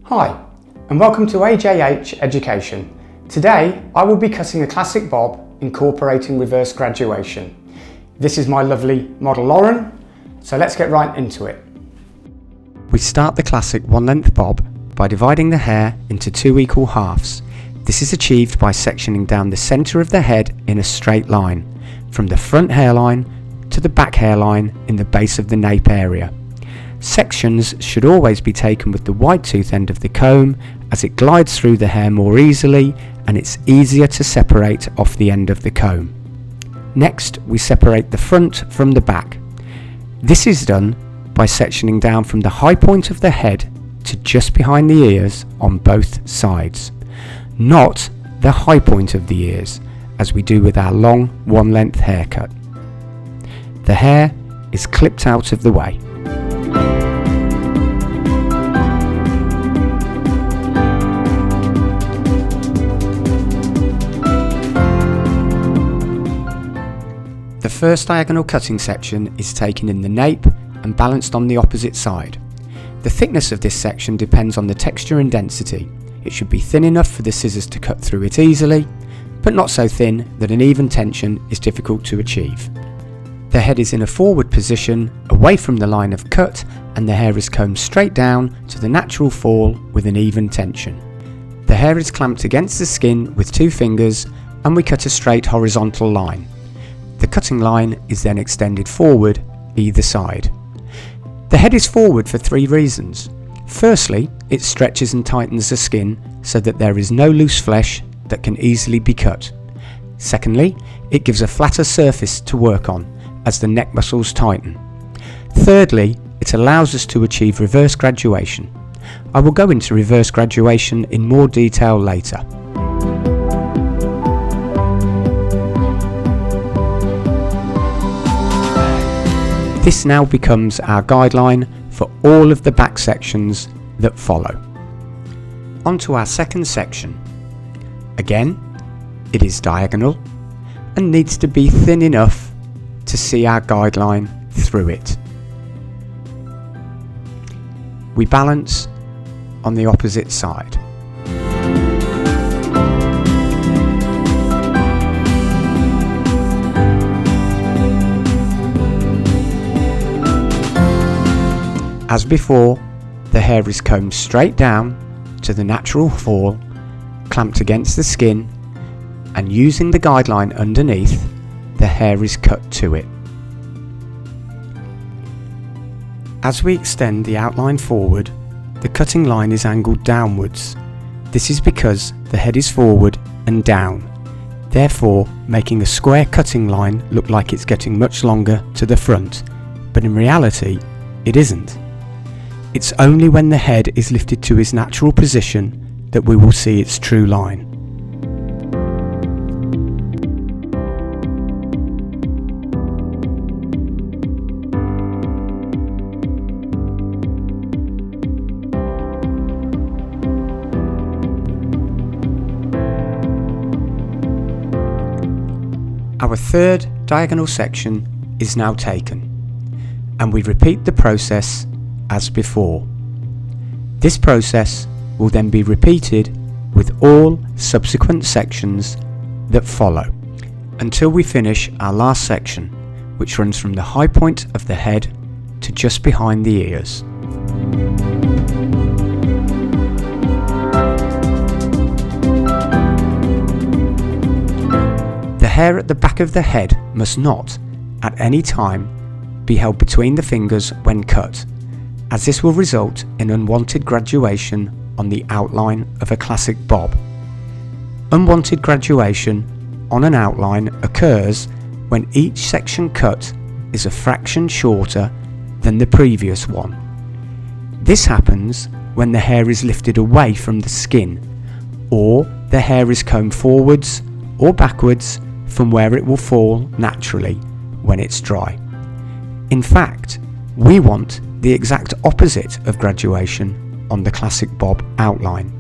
Hi, and welcome to AJH Education. Today, I will be cutting a classic bob incorporating reverse graduation. This is my lovely model Lauren, so let's get right into it. We start the classic one-length bob by dividing the hair into two equal halves. This is achieved by sectioning down the centre of the head in a straight line, from the front hairline to the back hairline in the base of the nape area. Sections should always be taken with the wide tooth end of the comb, as it glides through the hair more easily and it's easier to separate off the end of the comb. Next, we separate the front from the back. This is done by sectioning down from the high point of the head to just behind the ears on both sides, not the high point of the ears, as we do with our long one-length haircut. The hair is clipped out of the way. The first diagonal cutting section is taken in the nape and balanced on the opposite side. The thickness of this section depends on the texture and density. It should be thin enough for the scissors to cut through it easily, but not so thin that an even tension is difficult to achieve. The head is in a forward position, away from the line of cut, and the hair is combed straight down to the natural fall with an even tension. The hair is clamped against the skin with two fingers, and we cut a straight horizontal line. The cutting line is then extended forward either side. The head is forward for three reasons. Firstly, it stretches and tightens the skin so that there is no loose flesh that can easily be cut. Secondly, it gives a flatter surface to work on as the neck muscles tighten. Thirdly, it allows us to achieve reverse graduation. I will go into reverse graduation in more detail later. This now becomes our guideline for all of the back sections that follow. On to our second section. Again, it is diagonal and needs to be thin enough to see our guideline through it. We balance on the opposite side. As before, the hair is combed straight down to the natural fall, clamped against the skin, and using the guideline underneath, the hair is cut to it. As we extend the outline forward, the cutting line is angled downwards. This is because the head is forward and down, therefore making a square cutting line look like it's getting much longer to the front, but in reality, it isn't. It's only when the head is lifted to its natural position that we will see its true line. Our third diagonal section is now taken, and we repeat the process as before. This process will then be repeated with all subsequent sections that follow, until we finish our last section, which runs from the high point of the head to just behind the ears. The hair at the back of the head must not, at any time, be held between the fingers when cut, as this will result in unwanted graduation on the outline of a classic bob. Unwanted graduation on an outline occurs when each section cut is a fraction shorter than the previous one. This happens when the hair is lifted away from the skin, or the hair is combed forwards or backwards from where it will fall naturally when it's dry. In fact, we want the exact opposite of graduation on the classic bob outline.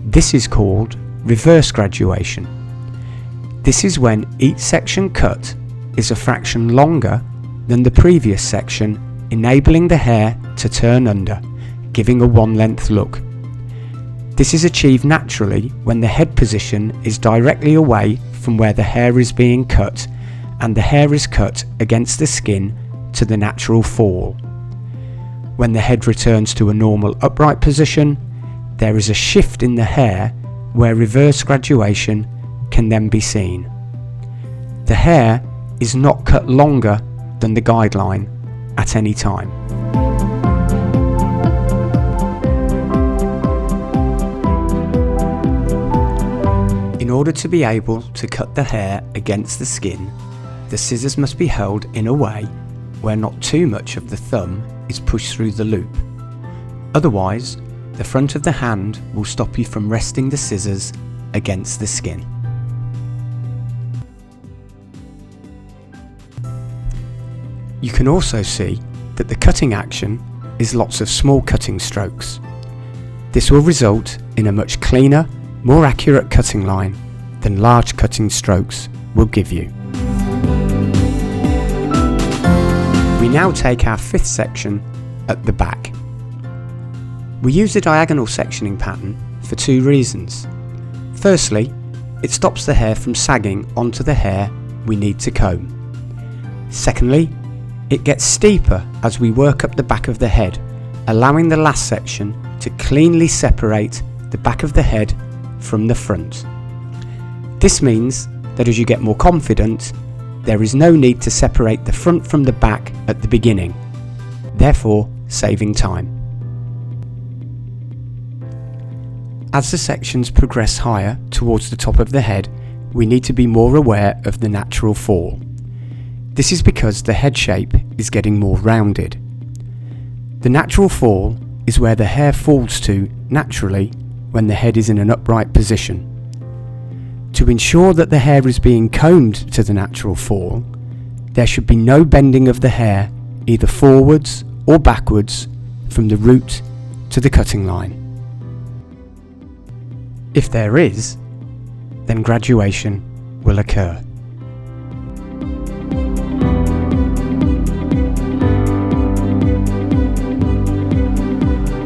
This is called reverse graduation. This is when each section cut is a fraction longer than the previous section, enabling the hair to turn under, giving a one-length look. This is achieved naturally when the head position is directly away from where the hair is being cut and the hair is cut against the skin to the natural fall. When the head returns to a normal upright position, there is a shift in the hair where reverse graduation can then be seen. The hair is not cut longer than the guideline at any time. In order to be able to cut the hair against the skin, the scissors must be held in a way where not too much of the thumb is pushed through the loop. Otherwise, the front of the hand will stop you from resting the scissors against the skin. You can also see that the cutting action is lots of small cutting strokes. This will result in a much cleaner, more accurate cutting line than large cutting strokes will give you. We now take our fifth section at the back. We use a diagonal sectioning pattern for two reasons. Firstly, it stops the hair from sagging onto the hair we need to comb. Secondly, it gets steeper as we work up the back of the head, allowing the last section to cleanly separate the back of the head from the front. This means that as you get more confident, there is no need to separate the front from the back at the beginning, therefore saving time. As the sections progress higher towards the top of the head, we need to be more aware of the natural fall. This is because the head shape is getting more rounded. The natural fall is where the hair falls to naturally when the head is in an upright position. To ensure that the hair is being combed to the natural fall, there should be no bending of the hair either forwards or backwards from the root to the cutting line. If there is, then graduation will occur.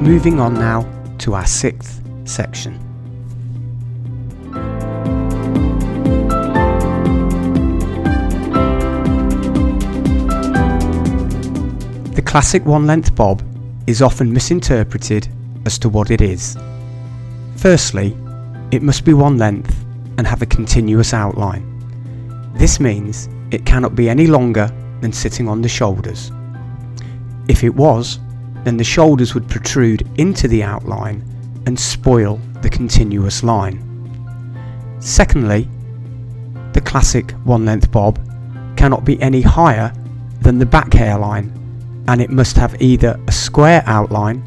Moving on now to our sixth section. The classic one-length bob is often misinterpreted as to what it is. Firstly, it must be one length and have a continuous outline. This means it cannot be any longer than sitting on the shoulders. If it was, then the shoulders would protrude into the outline and spoil the continuous line. Secondly, the classic one-length bob cannot be any higher than the back hairline, and it must have either a square outline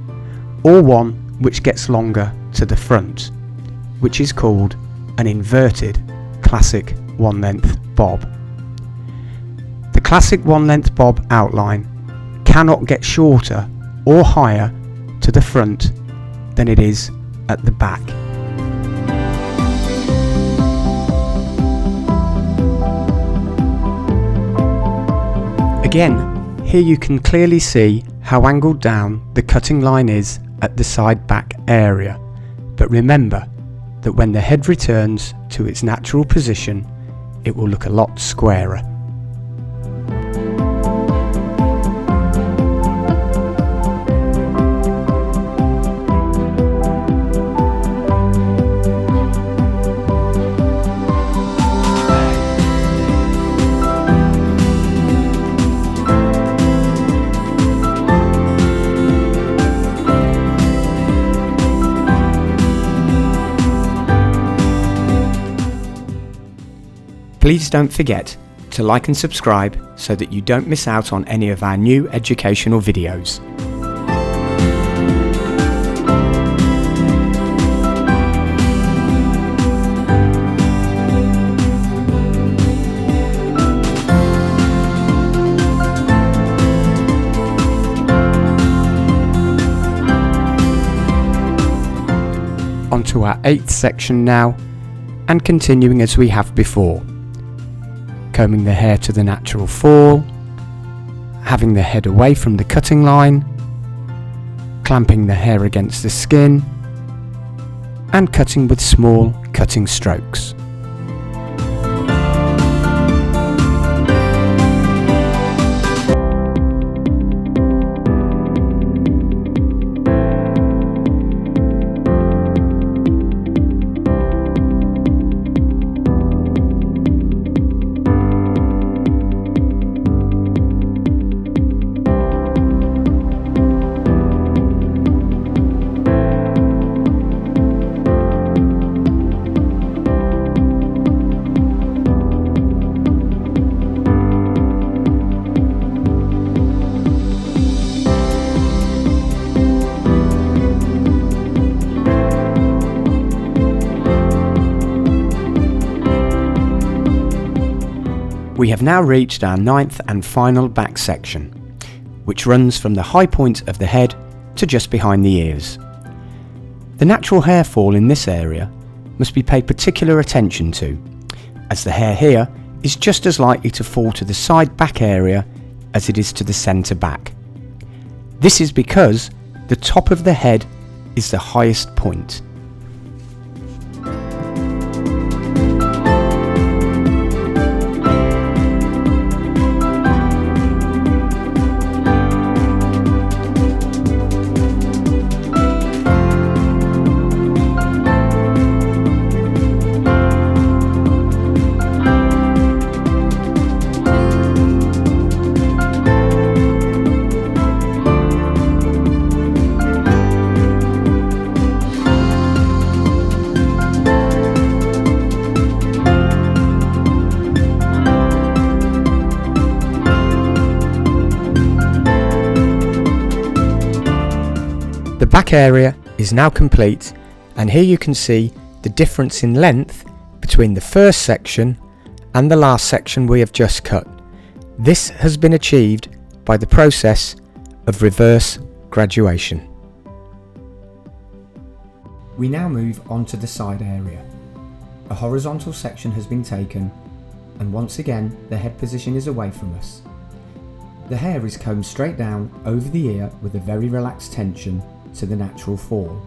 or one which gets longer to the front, which is called an inverted classic one-length bob. The classic one-length bob outline cannot get shorter or higher to the front than it is at the back. Again, here you can clearly see how angled down the cutting line is at the side back area, but remember that when the head returns to its natural position, it will look a lot squarer. Please don't forget to like and subscribe so that you don't miss out on any of our new educational videos. On to our 8th section now, and continuing as we have before. Combing the hair to the natural fall, having the head away from the cutting line, clamping the hair against the skin, and cutting with small cutting strokes. We have now reached our ninth and final back section, which runs from the high point of the head to just behind the ears. The natural hair fall in this area must be paid particular attention to, as the hair here is just as likely to fall to the side back area as it is to the centre back. This is because the top of the head is the highest point. The back area is now complete, and here you can see the difference in length between the first section and the last section we have just cut. This has been achieved by the process of reverse graduation. We now move on to the side area. A horizontal section has been taken, and once again the head position is away from us. The hair is combed straight down over the ear with a very relaxed tension to the natural fall.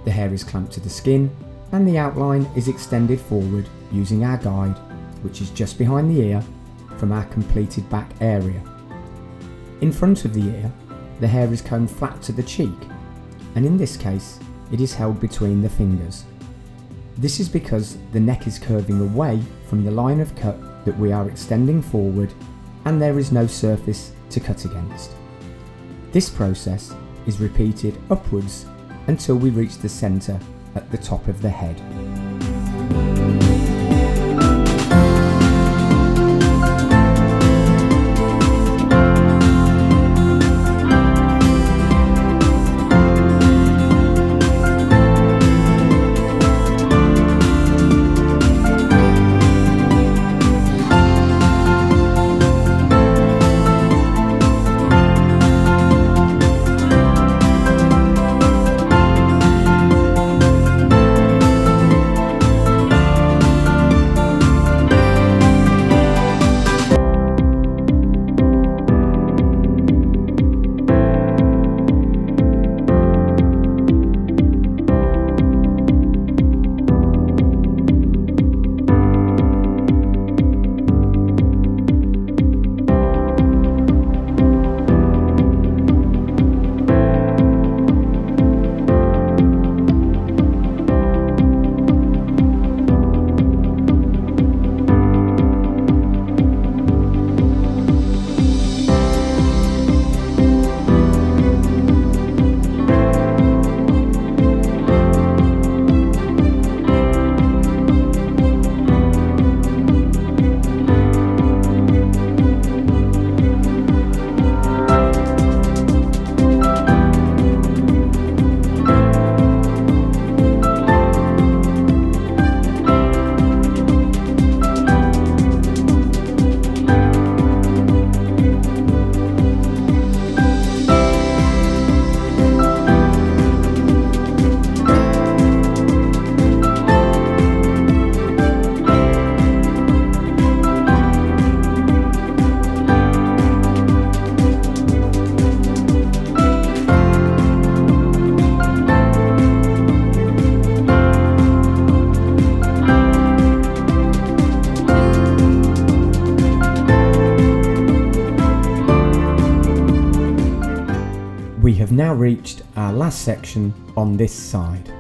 The hair is clamped to the skin and the outline is extended forward using our guide, which is just behind the ear from our completed back area. In front of the ear, the hair is combed flat to the cheek, and in this case it is held between the fingers. This is because the neck is curving away from the line of cut that we are extending forward, and there is no surface to cut against. This process is repeated upwards until we reach the centre at the top of the head. We have now reached our last section on this side.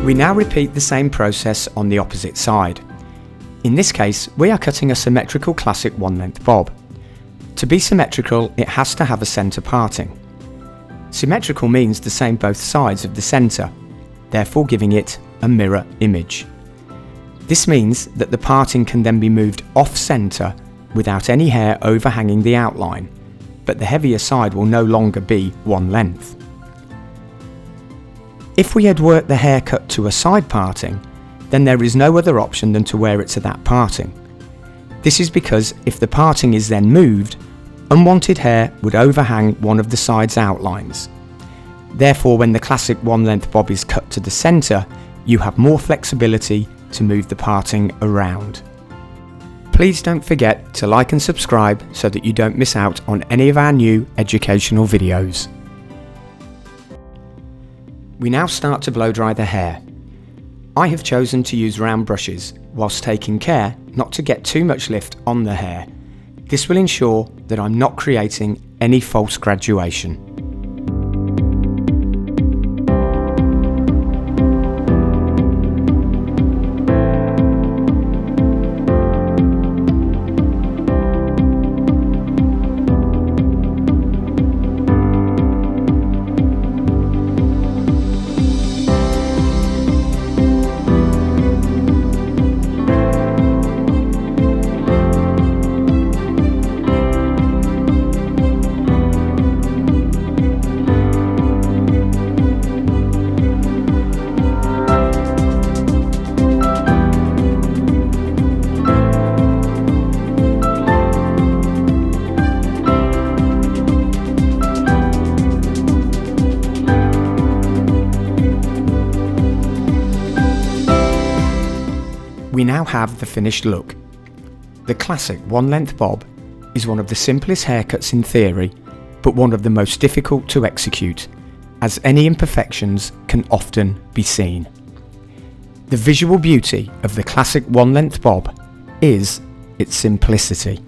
We now repeat the same process on the opposite side. In this case, we are cutting a symmetrical classic one-length bob. To be symmetrical, it has to have a centre parting. Symmetrical means the same both sides of the centre, therefore giving it a mirror image. This means that the parting can then be moved off-centre without any hair overhanging the outline, but the heavier side will no longer be one length. If we had worked the haircut to a side parting, then there is no other option than to wear it to that parting. This is because if the parting is then moved, unwanted hair would overhang one of the side's outlines. Therefore, when the classic one-length bob is cut to the centre, you have more flexibility to move the parting around. Please don't forget to like and subscribe so that you don't miss out on any of our new educational videos. We now start to blow dry the hair. I have chosen to use round brushes whilst taking care not to get too much lift on the hair. This will ensure that I'm not creating any false graduation. We now have the finished look. The classic one-length bob is one of the simplest haircuts in theory, but one of the most difficult to execute, as any imperfections can often be seen. The visual beauty of the classic one-length bob is its simplicity.